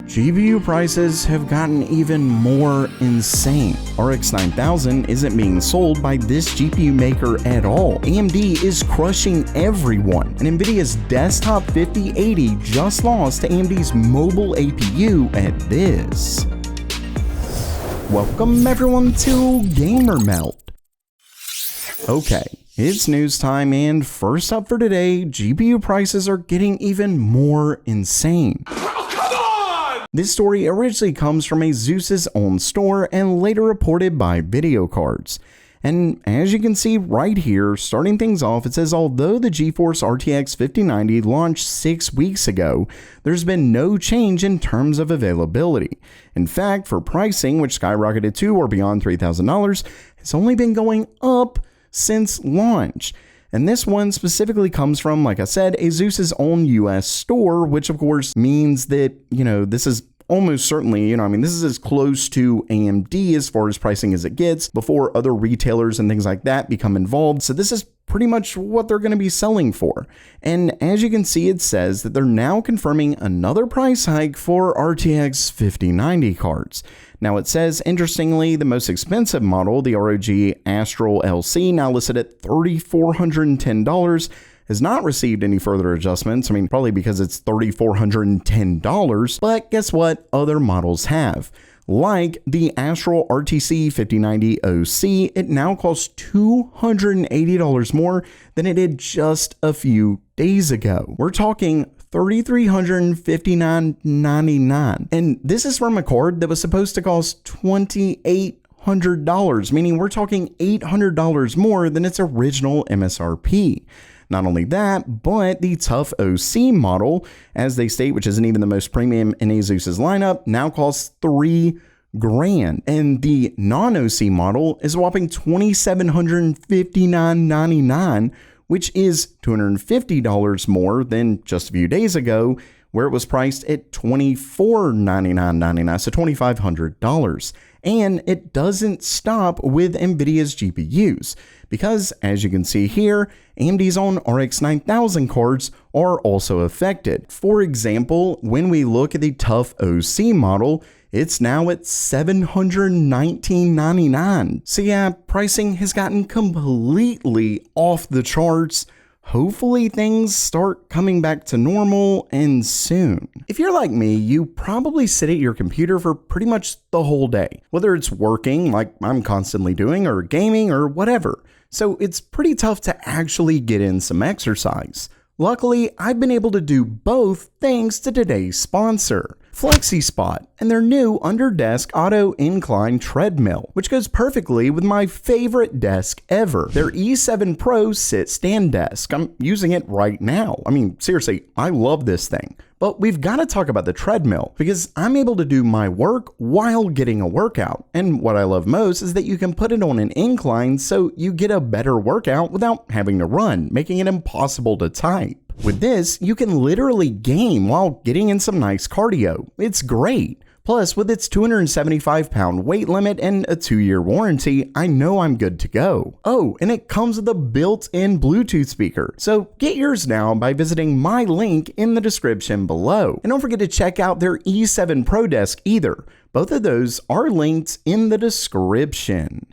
GPU prices have gotten even more insane. RX 9000 isn't being sold by this GPU maker at all. AMD is crushing everyone, and Nvidia's desktop 5080 just lost to AMD's mobile APU at this. Welcome everyone to Gamer Melt. Okay, it's news time, and first up for today, GPU prices are getting even more insane. This story originally comes from Asus's own store and later reported by Video Cards. And as you can see right here, starting things off, it says although the GeForce RTX 5090 launched 6 weeks ago, there's been no change in terms of availability. In fact, for pricing, which skyrocketed to or beyond $3,000, it's only been going up since launch. And this one specifically comes from, like I said, Asus's own US store, which of course means that, this is almost certainly, this is as close to AMD as far as pricing as it gets before other retailers and things like that become involved. So this is pretty much what they're going to be selling for. And as you can see, it says that they're now confirming another price hike for RTX 5090 cards. Now it says, interestingly, the most expensive model, the ROG Astral LC, now listed at $3,410, has not received any further adjustments. Probably because it's $3,410, but guess what? Other models have. Like the Astral RTC 5090 OC, it now costs $280 more than it did just a few days ago. We're talking $3,359.99. And this is from a card that was supposed to cost $2,800, meaning we're talking $800 more than its original MSRP. Not only that, but the Tough OC model, as they state, which isn't even the most premium in Asus's lineup, now costs $3,000. And the non-OC model is a whopping $2,759.99, which is $250 more than just a few days ago, where it was priced at $2,499.99, so $2,500. And it doesn't stop with Nvidia's GPUs, because as you can see here, AMD's own RX 9000 cards are also affected. For example, when we look at the Tough OC model, it's now at $719.99. So yeah, pricing has gotten completely off the charts. Hopefully things start coming back to normal and soon. If you're like me, you probably sit at your computer for pretty much the whole day, whether it's working like I'm constantly doing or gaming or whatever. So it's pretty tough to actually get in some exercise. Luckily, I've been able to do both thanks to today's sponsor, FlexiSpot, and their new under-desk auto incline treadmill, which goes perfectly with my favorite desk ever, their E7 Pro sit-stand desk. I'm using it right now. Seriously, I love this thing. But we've got to talk about the treadmill, because I'm able to do my work while getting a workout. And what I love most is that you can put it on an incline so you get a better workout without having to run, making it impossible to type. With this, you can literally game while getting in some nice cardio. It's great. Plus, with its 275-pound weight limit and a 2-year warranty, I know I'm good to go. Oh, and it comes with a built-in Bluetooth speaker. So get yours now by visiting my link in the description below. And don't forget to check out their E7 Pro desk either. Both of those are linked in the description.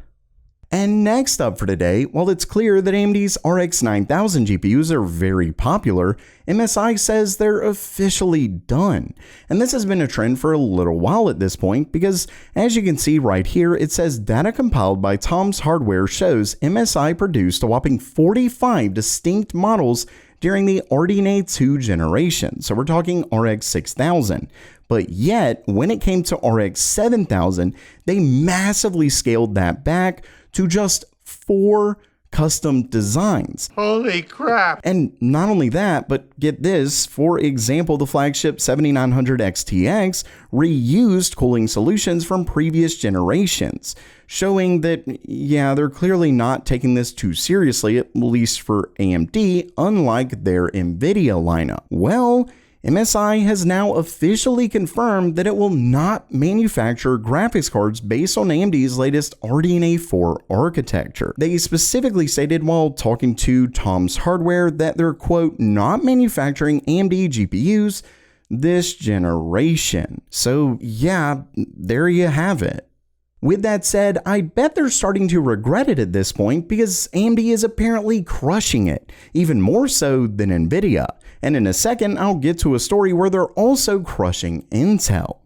And next up for today, while it's clear that AMD's RX 9000 GPUs are very popular, MSI says they're officially done. And this has been a trend for a little while at this point, because as you can see right here, it says data compiled by Tom's Hardware shows MSI produced a whopping 45 distinct models during the RDNA 2 generation. So we're talking RX 6000. But yet, when it came to RX 7000, they massively scaled that back to just 4 custom designs. Holy crap! And not only that, but get this, for example, the flagship 7900 XTX reused cooling solutions from previous generations, showing that, yeah, they're clearly not taking this too seriously, at least for AMD, unlike their Nvidia lineup. Well, MSI has now officially confirmed that it will not manufacture graphics cards based on AMD's latest RDNA 4 architecture. They specifically stated while talking to Tom's Hardware that they're, quote, not manufacturing AMD GPUs this generation. So yeah, there you have it. With that said, I bet they're starting to regret it at this point because AMD is apparently crushing it, even more so than Nvidia. And in a second, I'll get to a story where they're also crushing Intel.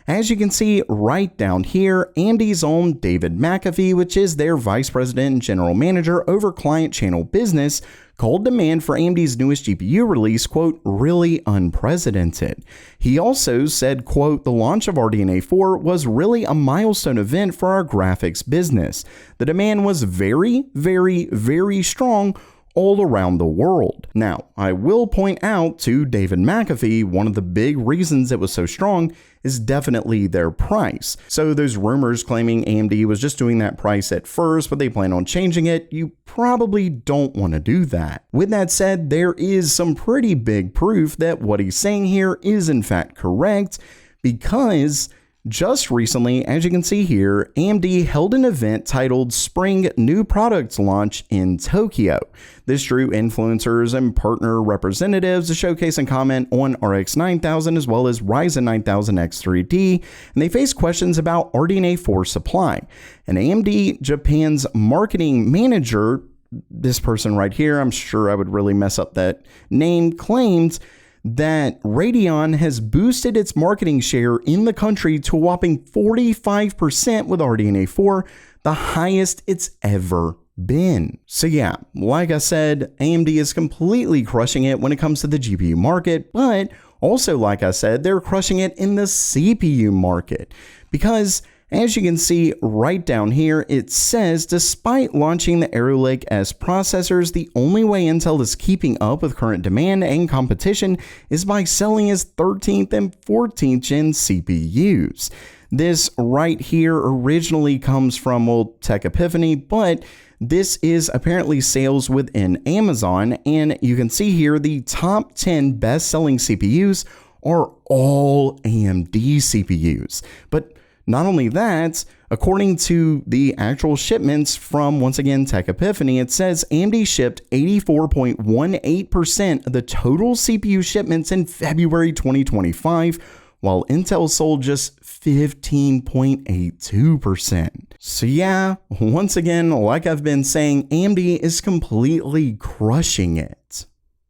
As you can see right down here, AMD's own David McAfee, which is their vice president and general manager over client channel business, called demand for AMD's newest GPU release, quote, really unprecedented. He also said, quote, the launch of RDNA 4 was really a milestone event for our graphics business. The demand was very, very, very strong all around the world. Now, I will point out to David McAfee, one of the big reasons it was so strong is definitely their price. So those rumors claiming AMD was just doing that price at first, but they plan on changing it, you probably don't want to do that. With that said, there is some pretty big proof that what he's saying here is in fact correct, because just recently, as you can see here, AMD held an event titled Spring New Products Launch in Tokyo. This drew influencers and partner representatives to showcase and comment on RX 9000 as well as Ryzen 9000 X3D, and they faced questions about RDNA 4 supply. And AMD Japan's marketing manager, this person right here, I'm sure I would really mess up that name, claimed that Radeon has boosted its marketing share in the country to a whopping 45% with RDNA 4, the highest it's ever been. So yeah, like I said, AMD is completely crushing it when it comes to the GPU market, but also, like I said, they're crushing it in the CPU market, because as you can see right down here, it says, despite launching the Arrow Lake S processors, the only way Intel is keeping up with current demand and competition is by selling its 13th and 14th gen CPUs. This right here originally comes from, well, Tech Epiphany, but this is apparently sales within Amazon, and you can see here the top 10 best-selling CPUs are all AMD CPUs. But not only that, according to the actual shipments from, once again, Tech Epiphany, it says AMD shipped 84.18% of the total CPU shipments in February 2025, while Intel sold just 15.82%. So yeah, once again, like I've been saying, AMD is completely crushing it.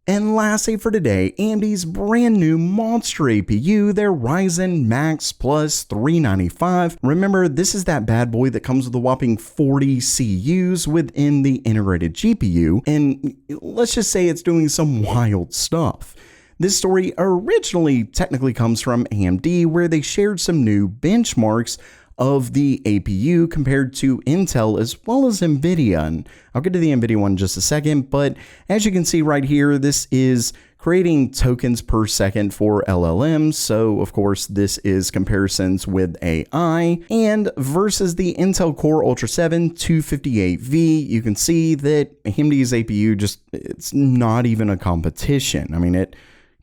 And lastly for today, AMD's brand new monster APU, their Ryzen Max Plus 395. Remember, this is that bad boy that comes with a whopping 40 CUs within the integrated GPU, and let's just say it's doing some wild stuff. This story originally technically comes from AMD, where they shared some new benchmarks of the APU compared to Intel as well as Nvidia, and I'll get to the Nvidia one in just a second, but as you can see right here, this is creating tokens per second for LLMs, so of course this is comparisons with AI, and versus the Intel Core Ultra 7 258V, you can see that AMD's APU just, it's not even a competition. I mean, it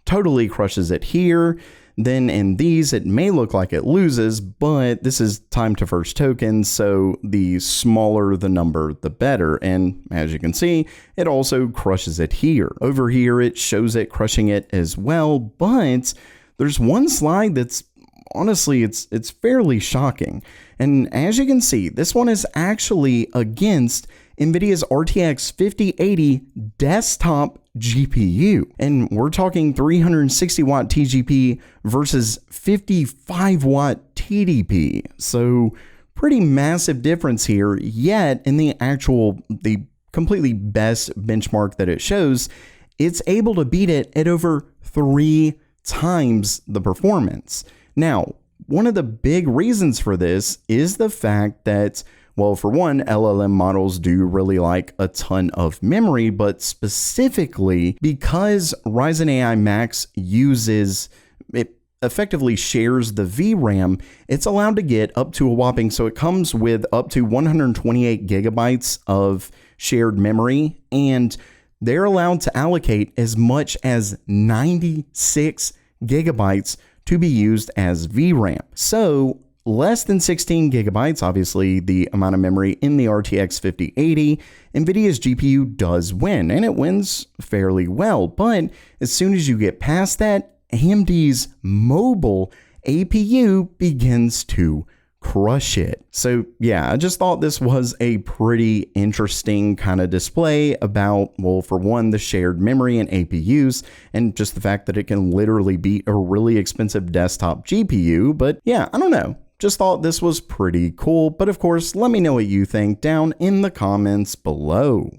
totally crushes it here. Then in these, it may look like it loses, but this is time to first token, so the smaller the number, the better. And as you can see, it also crushes it here. Over here, it shows it crushing it as well, but there's one slide that's honestly, it's fairly shocking. And as you can see, this one is actually against Nvidia's RTX 5080 desktop GPU. And we're talking 360 watt TGP versus 55 watt TDP. So pretty massive difference here, yet in the completely best benchmark that it shows, it's able to beat it at over 3 times the performance. Now, one of the big reasons for this is the fact that, well, for one, LLM models do really like a ton of memory, but specifically because Ryzen AI Max effectively shares the VRAM, it's allowed to get up to a whopping, so it comes with up to 128 gigabytes of shared memory, and they're allowed to allocate as much as 96 gigabytes to be used as VRAM. So less than 16 gigabytes, obviously the amount of memory in the RTX 5080, Nvidia's GPU does win, and it wins fairly well. But as soon as you get past that, AMD's mobile APU begins to crush it. So yeah, I just thought this was a pretty interesting kind of display about, well, for one, the shared memory in APUs and just the fact that it can literally beat a really expensive desktop GPU. But yeah, I don't know. Just thought this was pretty cool. But of course, let me know what you think down in the comments below.